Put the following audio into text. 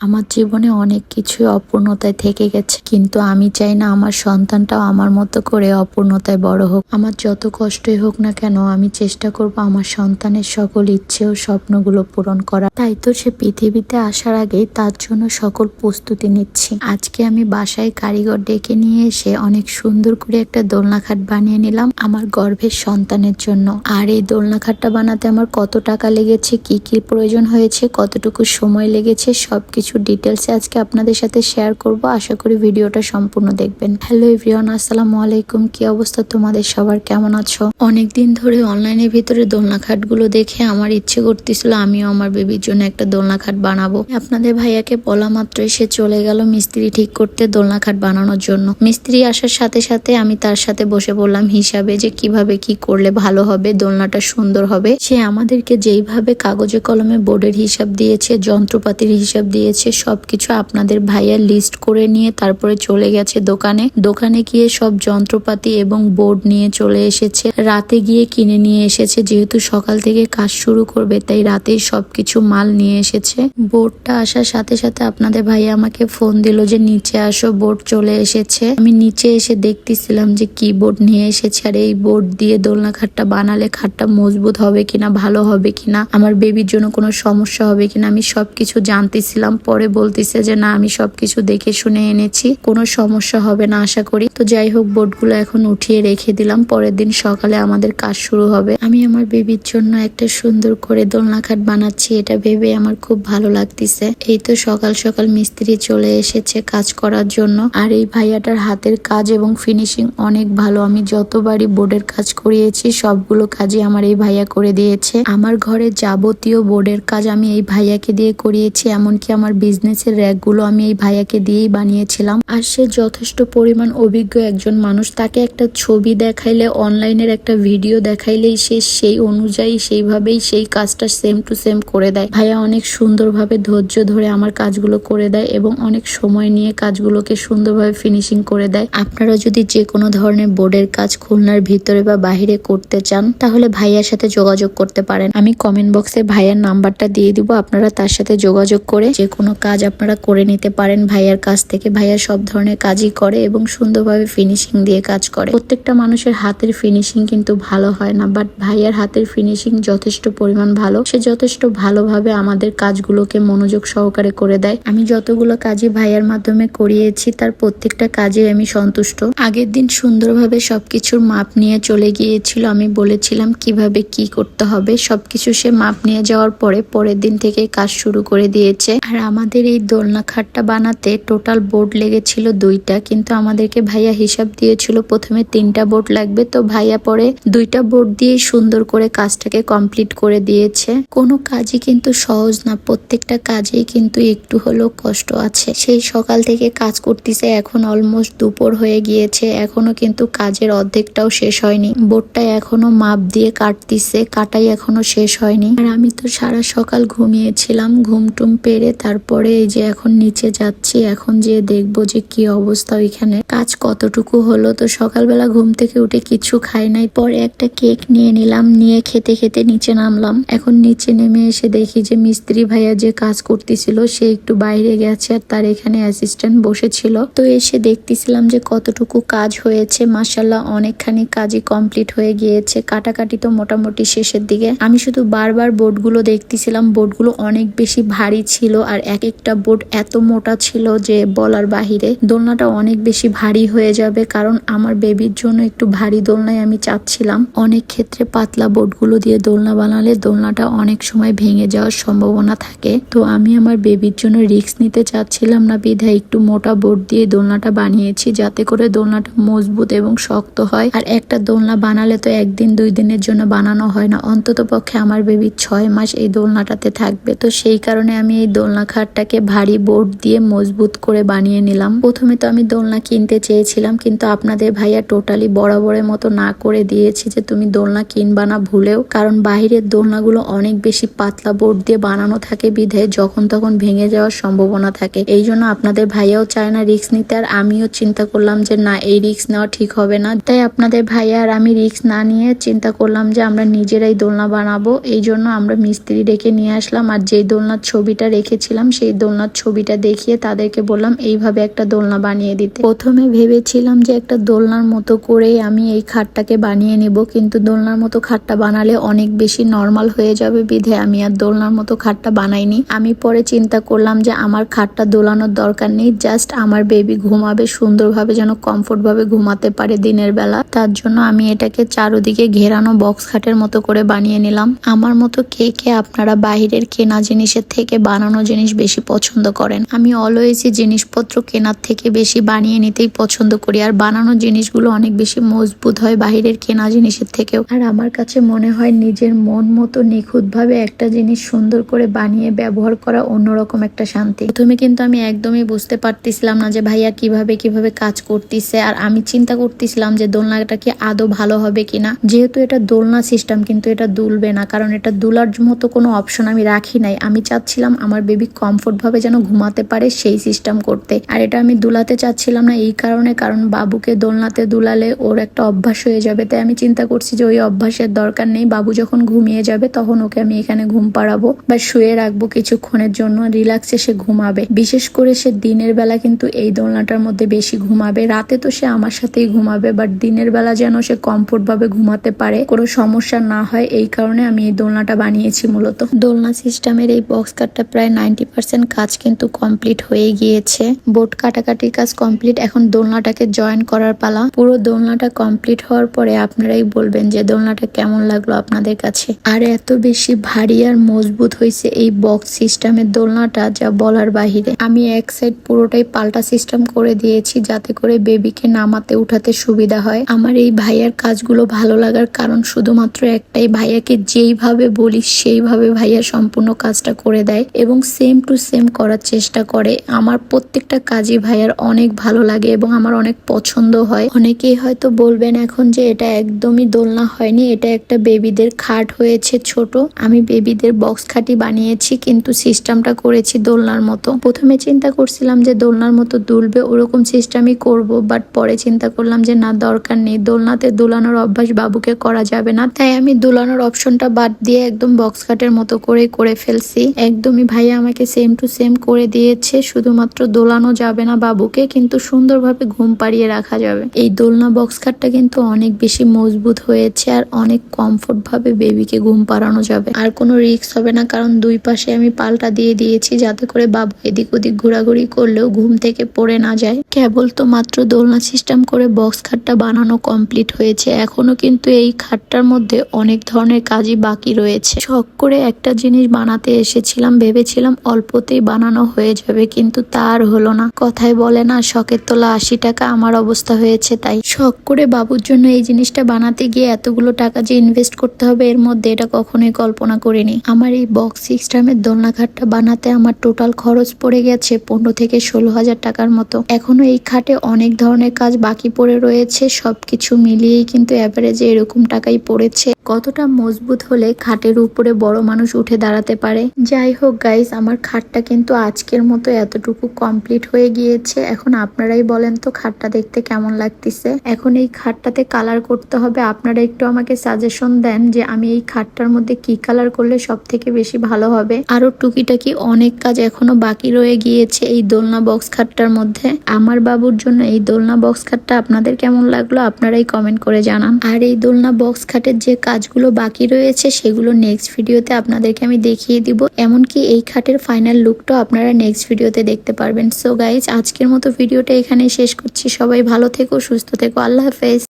আমার জীবনে অনেক কিছুই অপূর্ণতায় থেকে গেছে, কিন্তু আমি চাই না আমার সন্তানটাও আমার মতো করে অপূর্ণতায় বড় হোক। আমার যত কষ্টই হোক না কেন, আমি চেষ্টা করব আমার সন্তানের সকল ইচ্ছে ও স্বপ্নগুলো পূরণ করা। তাই তো সে পৃথিবীতে আসার আগেই তার জন্য সকল প্রস্তুতি নিচ্ছি। আজকে আমি বাসায় কারিগর ডেকে নিয়ে এসে অনেক সুন্দর করে একটা দোলনা খাট বানিয়ে নিলাম আমার গর্ভের সন্তানের জন্য। আর এই দোলনা খাটটা বানাতে আমার কত টাকা লেগেছে, কি কি প্রয়োজন হয়েছে, কতটুকু সময় লেগেছে, সবকিছু ডিটেলসে আজকে আপনাদের সাথে শেয়ার করব। আশা করি ভিডিওটা সম্পূর্ণ দেখবেন। হ্যালো এভরিওয়ান, আসসালামু আলাইকুম। কি অবস্থা তোমাদের সবার, কেমন আছো? অনেকদিন ধরে অনলাইনের ভিতরে দোলনা খাটগুলো দেখে আমার ইচ্ছে করতেছিল আমিও আমার বেবির জন্য একটা দোলনা খাট বানাবো। আপনাদের ভাইয়াকে বলা মাত্রই সে চলে গেল মিস্ত্রি ঠিক করতে দোলনা খাট বানানোর জন্য। মিস্ত্রি আসার সাথে সাথে আমি তার সাথে বসে বললাম হিসাবে যে কিভাবে কি করলে ভালো হবে, দোলনাটা সুন্দর হবে। সে আমাদেরকে যেইভাবে কাগজে কলমে বোর্ডের হিসাব দিয়েছে, যন্ত্রপাতির হিসাব দিয়েছে, সবকিছু আপনাদের ভাইয়া লিস্ট করে নিয়ে তারপরে চলে গেছে দোকানে গিয়ে সব যন্ত্রপাতি এবং বোর্ড নিয়ে চলে এসেছে। রাতে গিয়ে কিনে নিয়ে এসেছে, যেহেতু সকাল থেকে কাজ শুরু করবে তাই রাতেই সবকিছু মাল নিয়ে এসেছে। বোর্ডটা আসার সাথে সাথে আপনাদের ভাইয়া আমাকে ফোন দিল যে নিচে আসো, বোর্ড চলে এসেছে। আমি নিচে এসে দেখতেছিলাম যে কি বোর্ড নিয়ে এসেছে। আর এই বোর্ড দিয়ে দোলনা খাটটা বানালে খাটটা মজবুত হবে কিনা, ভালো হবে কিনা, আমার বেবির জন্য কোনো সমস্যা হবে কিনা, আমি সবকিছু জানতেছিলাম। পরে বলতেছে যে না, আমি সবকিছু দেখে শুনে এনেছি, কোনো সমস্যা হবে না আশা করি। তো যাই হোক, বোর্ডগুলো এখন উঠিয়ে রেখে দিলাম, পরের দিন সকালে আমাদের কাজ শুরু হবে। আমি আমার বেবির জন্য একটা সুন্দর করে দোলনা খাট বানাচ্ছি, এটা ভেবে আমার খুব ভালো লাগতেছে। এই তো সকাল সকাল মিস্ত্রি চলে এসেছে কাজ করার জন্য। আর এই ভাইয়াটার হাতের কাজ এবং ফিনিশিং অনেক ভালো। আমি যতবারই বোর্ডের কাজ করিয়েছি সবগুলো কাজই আমার এই ভাইয়া করে দিয়েছে। আমার ঘরে যাবতীয় বোর্ডের কাজ আমি এই ভাইয়াকে দিয়ে করিয়েছি, এমনকি আমার বিজনেসের র্যাকগুলো আমি এই ভাইয়াকে দিয়েই বানিয়েছিলাম। আর সে যথেষ্ট পরিমাণ অভিজ্ঞ একজন মানুষ। তাকে একটা ছবি দেখাইলে, অনলাইনের একটা ভিডিও দেখাইলেই সে সেই অনুযায়ী সেইভাবেই সেই কাজটা সেম টু সেম করে দেয়। ভাইয়া অনেক সুন্দরভাবে ধৈর্য ধরে আমার কাজগুলো করে দেয় এবং অনেক সময় নিয়ে কাজগুলোকে সুন্দরভাবে ফিনিশিং করে দেয়। আপনারা যদি যে কোনো ধরনের বোর্ডের কাজ খুলনার ভিতরে বা বাহিরে করতে চান তাহলে ভাইয়ার সাথে যোগাযোগ করতে পারেন। আমি কমেন্ট বক্সে ভাইয়ার নাম্বারটা দিয়ে দিব, আপনারা তার সাথে যোগাযোগ করে যে কোনো কাজ আপনারা করে নিতে পারেন ভাইয়ার কাছ থেকে। ভাইয়া সব ধরনের কাজই করে এবং সুন্দরভাবে ফিনিশিং দিয়ে কাজ করে। প্রত্যেকটা মানুষের হাতের ফিনিশিং কিন্তু ভালো হয় না, বাট ভাইয়ার হাতের ফিনিশিং যথেষ্ট পরিমাণ ভালো। সে যথেষ্ট ভালোভাবে আমাদের কাজগুলোকে মনোযোগ সহকারে করে দেয়। আমি যতগুলো কাজই ভাইয়ার মাধ্যমে করিয়েছি তার প্রত্যেকটা কাজে আমি সন্তুষ্ট। আগের দিন সুন্দরভাবে সবকিছুর মাপ নিয়ে চলে গিয়েছিল, আমি বলেছিলাম কিভাবে কি করতে হবে, সবকিছু সে মাপ নিয়ে যাওয়ার পরে পরের দিন থেকে কাজ শুরু করে দিয়েছে। আর আমাদের এই দোলনা খাটটা বানাতে টোটাল বোর্ড লেগেছিল 2টা, কিন্তু আমাদেরকে ভাইয়া হিসাব দিয়েছিল প্রথমে 3টা বোর্ড লাগবে। তো ভাইয়া পরে 2টা বোর্ড দিয়ে সুন্দর করে কাজটাকে কমপ্লিট করে দিয়েছে। কোনো কাজই কিন্তু সহজ না, প্রত্যেকটা কাজেই কিন্তু একটু হলেও কষ্ট আছে। সেই সকাল থেকে কাজ করতেছে, এখন অলমোস্ট দুপুর হয়ে গিয়েছে, এখনো কিন্তু কাজের অর্ধেকটাও শেষ হয়নি। বোর্ডটা এখনো মাপ দিয়ে কাটতিছে, কাটাই এখনো শেষ হয়নি। আর আমি তো সারা সকাল ঘুমিয়েছিলাম, ঘুমটুম পেরে তারপরে এই যে এখন নিচে যাচ্ছি, এখন যে দেখবো যে কি অবস্থা ওইখানে, কাজ কতটুকু হলো। তো সকালবেলা ঘুম থেকে উঠে কিছু খাই নাই, পরে একটা কেক নিয়ে নিলাম, নিয়ে খেতে খেতে নিচে নামলাম। এখন নিচে নেমে এসে দেখি যে মিস্ত্রি ভাইয়া যে কাজ করতেছিল সে একটু বাইরে গেছে আর তার এখানে অ্যাসিস্ট্যান্ট বসেছিল। তো এসে দেখতেছিলাম যে কতটুকু কাজ হয়েছে। মাশাআল্লাহ অনেকখানি কাজই কমপ্লিট হয়ে গিয়েছে, কাটাকাটি তো মোটামুটি শেষের দিকে। আমি শুধু বারবার বোর্ডগুলো দেখতেছিলাম, বোর্ডগুলো অনেক বেশি ভারী ছিল আর এক একটা বোর্ড এত মোটা ছিল যে বলার বাহিরে। দোলনাটা অনেক বেশি ভারী হয়ে যাবে, কারণ আমার বেবির জন্য একটু ভারী দোলনায় আমি চাচ্ছিলাম। অনেক ক্ষেত্রে পাতলা বোর্ডগুলো দিয়ে দোলনা বানালে দোলনাটা অনেক সময় ভেঙে যাওয়ার সম্ভাবনা থাকে। তো আমি আমার বেবির জন্য রিস্ক নিতে চাচ্ছিলাম না, বিধায় একটু মোটা বোর্ড দিয়ে দোলনাটা বানিয়েছি, যাতে করে দোলনাটা মজবুত এবং শক্ত হয়। আর একটা দোলনা বানালে তো 1 দিন 2 দিনের জন্য বানানো হয় না, অন্তত পক্ষে আমার বেবি 6 মাস এই দোলনাটাতে থাকবে। তো সেই কারণে আমি এই দোলনা খাটটাকে ভারী বোর্ড দিয়ে মজবুত করে বানিয়ে নিলাম। প্রথমে তো আমি দোলনা কিনতে চেয়েছিলাম, কিন্তু আপনাদের ভাইয়া টোটালি বরাবরের মতো না করে দিয়েছে যে তুমি দোলনা কিনবা না ভুলেও, কারণ বাহিরের দোলনাগুলো অনেক বেশি পাতলা বোর্ড দিয়ে বানানো থাকে, বিধে যখন তখন ভেঙে যাওয়ার সম্ভাবনা থাকে। এই জন্য আপনাদের ভাইয়াও চায় না রিস্ক নিতে, আর আমিও চিন্তা করলাম যে না, এই রিস্ক নেওয়া ঠিক হবে না। তাই আপনাদের ভাইয়া আর আমি রিস্ক না নিয়ে চিন্তা করলাম যে আমরা নিজেরাই দোলনা বানাবো। এই জন্য আমরা মিস্ত্রি ডেকে নিয়ে আসলাম, আর যেই দোলনার ছবিটা রেখেছিলাম সেই দোলনার ছবিটা দেখিয়ে তাদেরকে বললাম এইভাবে একটা দোলনা বানিয়ে দিতে। প্রথমে ভেবেছিলাম যে একটা দোলনার মতো করেই আমি এই খাটটাকে বানিয়ে নিব, কিন্তু দোলনার মতো খাটটা বানালে অনেক বেশি নর্মাল হয়ে যাবে বিধে আমি আর দোলনার মতো খাটটা বানাইনি। আমি পরে চিন্তা করলাম যে আমার খাটটা দোলানোর দরকার নেই, জাস্ট আমার বেবি ঘুমাবে সুন্দরভাবে, যেন কমফোর্ট ভাবে ঘুমাতে পারে দিনের বেলা। তার জন্য আমি এটাকে চারোদিকে ঘেরানো বক্স খাটের মতো করে বানিয়ে নিলাম। আমার মতো কে কে আপনারা বাহিরের কেনা জিনিসের থেকে বানানো জিনিস বেশি পছন্দ করেন? আমি অলওয়েজই জিনিসপত্র কেনার থেকে বেশি বানিয়ে নিতেই পছন্দ করি, আর বানানো জিনিসগুলো অনেক বেশি মজবুত হয় বাহিরের কেনা জিনিসের থেকেও। আর আমার কাছে মনে হয় নিজের মন মতো নিখুঁত ভাবে একটা জিনিস সুন্দর করে বানিয়ে ব্যবহার করা অন্যরকম একটা শান্তি। প্রথমে কিন্তু আমি একদমই বুঝতে পারতেছিলাম না যে ভাইয়া কিভাবে কাজ করতেছে, আর আমি চিন্তা করতেছিলাম যে দোলনাটা কি আদৌ ভালো হবে কিনা। যেহেতু এটা দোলনা সিস্টেম, কিন্তু এটা দুলবে না, কারণ এটা দুলার মতো কোনো অপশন আমি রাখি নাই। আমি চাচ্ছিলাম আমার বেবি কমফোর্ট ভাবে যেন ঘুমাতে পারে সেই সিস্টেম করতে, আর এটা আমি দুলাতে চাচ্ছিলাম না এই কারণে, কারণ বাবুকে দোলনাতে দুলালে ওর একটা অভ্যাস হয়ে যাবে। তাই আমি চিন্তা করছি যে ওই অভ্যাসের দরকার নেই, বাবু যখন ঘুমিয়ে যাবে তখন ওকে আমি এখানে ঘুম পাড়াবো বা শুয়ে রাখবো কিছুক্ষণের জন্য, রিল্যাক্সে সে ঘুমাবে। বিশেষ করে সে দিনের বেলা কিন্তু এই দোলনাটার মধ্যে বেশি ঘুমাবে, রাতে তো সে আমার সাথেই ঘুমাবে, বাট দিনের বেলা যেন সে কমফোর্ট ভাবে ঘুমাতে পারে, কোনো সমস্যা না হয়, এই কারণে আমি এই দোলনাটা বানিয়েছি মূলত। দোলনা সিস্টেমের এই বক্স কাটটা প্রায় 90% কাজ কিন্তু কমপ্লিট হয়ে গিয়েছে। বোর্ড কাটাকাটির কাজ কমপ্লিট, এখন দোলনাটাকে জয়েন করার পালা। পুরো দোলনাটা কমপ্লিট হওয়ার পরে আপনারাই বলবেন যে দোলনাটা কেমন লাগলো আপনাদের কাছে। আর এত বেশি ভারী আর মজবুত হয়েছে এই বক্স সিস্টেমের দোলনাটা যা বলার বাহিরে। আমি এক সাইড পুরোটাই পাল্টা সিস্টেম করে দিয়েছি যাতে করে বেবিকে নামাতে উঠাতে সুবিধা হয়। আমার এই ভাইয়ার কাজগুলো ভালো লাগার কারণ শুধুমাত্র একটাই, ভাইয়াকে যেইভাবে বলি সেইভাবে ভাইয়া সম্পূর্ণ কাজটা করে দেয় এবং সেম টু সেম করার চেষ্টা করে। আমার প্রত্যেকটা কাজই ভাইয়ার অনেক ভালো লাগে এবং আমার অনেক পছন্দ হয়। অনেকেই হয়তো বলবেন এখন যে এটা একদমই দোলনা হয়নি, এটা একটা বেবিদের খাট হয়েছে ছোট। আমি বেবিদের বক্স খাটি বানিয়েছি, কিন্তু সিস্টেমটা করেছি দোলনার মতো। প্রথমে চিন্তা করছিলাম যে দোলনার মতো দুলবে ওরকম সিস্টেমই করব, বাট পরে চিন্তা করলাম যে না, দরকার নেই, দোলনাতে দোলানোর অভ্যাস বাবুকে করা যাবে না। তাই আমি দোলানোর অপশনটা বাদ দিয়ে একদম বক্স খাটের মতো করে ফেলছি। একদমই ভাইয়া আমাকে সেম টু সেম করে দিয়েছে, শুধুমাত্র দোলানো যাবে না বাবুকে, কিন্তু সুন্দরভাবে ঘুম পাড়িয়ে রাখা যাবে। এই দোলনা বক্স খাটটা কিন্তু অনেক বেশি মজবুত হয়েছে আর অনেক কমফোর্ট ভাবে বেবিকে ঘুম পাড়ানো যাবে, আর কোনো রিস্ক হবে না, কারণ দুই পাশে আমি পাল্টা দিয়ে দিয়েছি যাতে করে বাবু এদিক ওদিক ঘোরাঘুরি করলেও ঘুম থেকে পড়ে না যায়। কেবল তো মাত্র দোলনা সিস্টেম করে বক্স খাটটা বানানো কমপ্লিট হয়েছে, এখনো কিন্তু এই খাটটার মধ্যে অনেক ধরনের কাজই বাকি রয়েছে। শখ করে একটা জিনিস বানাতে এসেছিলাম, ভেবেছিলাম অল্পতেই বানানো হয়ে যাবে, কিন্তু তার হলো না। কথায় বলে না, শখের তোলা 80 টাকা, আমার অবস্থা হয়েছে তাই। শখ করে বাবুর জন্য এই জিনিসটা বানাতে গিয়ে এতগুলো টাকা যে ইনভেস্ট করতে হবে এর মধ্যে, এটা কখনোই কল্পনা করিনি। আমার এই বক্স সিস্টেমের দোলনা খাটটা বানাতে আমার টোটাল খরচ পড়ে গেছে 15 থেকে 16,000 টাকার মতো। এখনো এই খাটে অনেক ধরনের কাজ বাকি পড়ে রয়েছে, সবকিছু মিলিয়েই কিন্তু এভারেজে এরকম টাকাই পড়েছে। কতটা মজবুত হলে খাটের উপরে বড় মানুষ উঠে দাঁড়াতে পারে। যাই হোক গাইস, আমার খাটটা কিন্তু আজকের মতো এতটুকু কমপ্লিট হয়ে গিয়েছে। এখন আপনারাই বলেন তো খাটটা দেখতে কেমন লাগতেছে। এখন এই খাটটাতে কালার করতে হবে, আপনারা একটু আমাকে সাজেশন দেন যে আমি এই খাটটার মধ্যে কি কালার করলে সব থেকে বেশি ভালো হবে। আরো টুকিটাকি অনেক কাজ এখনো বাকি রয়ে গিয়েছে এই দোলনা বক্স খাটটার মধ্যে। আমার বাবুর জন্য এই দোলনা বক্স খাটটা আপনাদের কেমন লাগলো আপনারাই কমেন্ট করে জানান। আর এই দোলনা বক্স খাটের যে কাজগুলো বাকি রয়েছে সেগুলো নেক্সট ভিডিওতে আপনাদেরকে আমি দেখিয়ে দিব, এমনকি এই খাটের ফাইনাল লুকটাও আপনারা নেক্সট ভিডিওতে দেখতে পারবেন। সো গাইজ, আজকের মতো ভিডিওটা এখানে শেষ করছি। সবাই ভালো থেকো, সুস্থ থেকো, আল্লাহ হাফেজ।